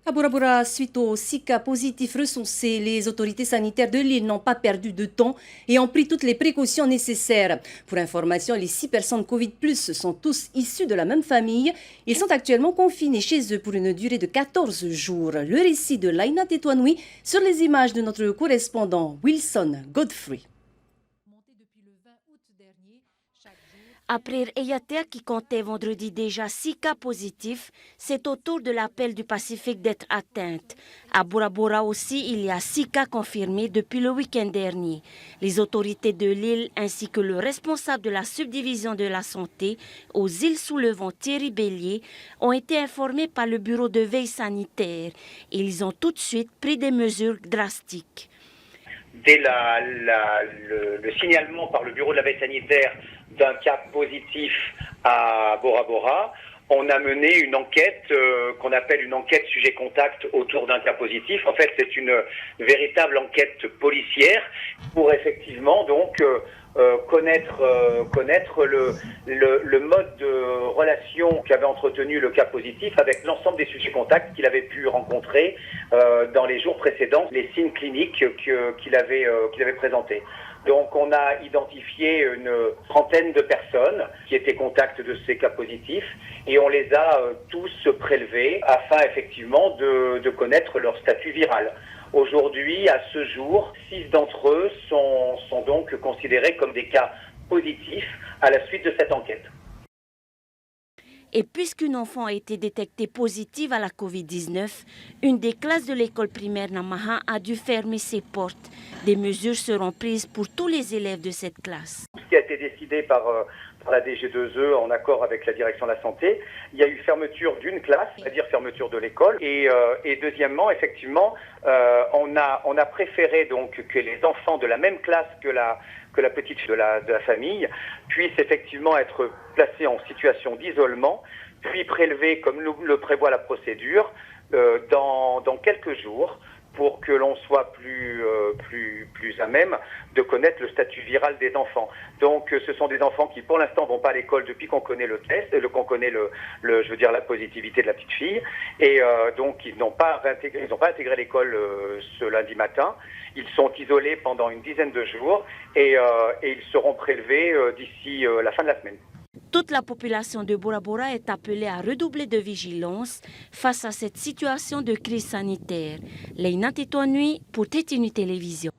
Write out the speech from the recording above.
À Bora Bora, suite aux 6 cas positifs recensés, les autorités sanitaires de l'île n'ont pas perdu de temps et ont pris toutes les précautions nécessaires. Pour information, les 6 personnes Covid+, sont tous issus de la même famille. Ils sont actuellement confinés chez eux pour une durée de 14 jours. Le récit de Laina Tetouanoui sur les images de notre correspondant Wilson Godfrey. Après Eyatea qui comptait vendredi déjà 6 cas positifs, c'est au tour de l'appel du Pacifique d'être atteinte. À Bora Bora aussi, il y a 6 cas confirmés depuis le week-end dernier. Les autorités de l'île ainsi que le responsable de la subdivision de la santé aux îles sous le vent, Thierry Bélier, ont été informés par le bureau de veille sanitaire. Ils ont tout de suite pris des mesures drastiques. Dès le signalement par le bureau de la veille sanitaire d'un cas positif à Bora Bora, on a mené une enquête qu'on appelle une enquête sujet contact autour d'un cas positif. En fait, c'est une véritable enquête policière pour effectivement donc connaître le mode de relation qu'avait entretenu le cas positif avec l'ensemble des sujets contacts qu'il avait pu rencontrer dans les jours précédents, les signes cliniques qu'il avait présentés. Donc on a identifié une trentaine de personnes qui étaient contacts de ces cas positifs et on les a tous prélevés afin effectivement de connaître leur statut viral. Aujourd'hui, à ce jour, 6 d'entre eux sont donc considérés comme des cas positifs à la suite de cette enquête. Et puisqu'une enfant a été détectée positive à la Covid-19, une des classes de l'école primaire Namaha a dû fermer ses portes. Des mesures seront prises pour tous les élèves de cette classe. Ce qui a été décidé par la DG2E en accord avec la direction de la santé, il y a eu fermeture d'une classe, c'est-à-dire fermeture de l'école. Et deuxièmement, effectivement, on a préféré donc que les enfants de la même classe que la petite de la famille puissent effectivement être placés en situation d'isolement, puis prélevés comme le prévoit la procédure dans quelques jours, pour que l'on soit plus à même de connaître le statut viral des enfants. Donc ce sont des enfants qui pour l'instant vont pas à l'école depuis qu'on connaît le test, qu'on connaît la positivité de la petite fille, et donc ils n'ont pas intégré l'école ce lundi matin. Ils sont isolés pendant une dizaine de jours et ils seront prélevés d'ici la fin de la semaine. Toute la population de Bora Bora est appelée à redoubler de vigilance face à cette situation de crise sanitaire. Laina Tetouanoui pour Tétinu Télévision.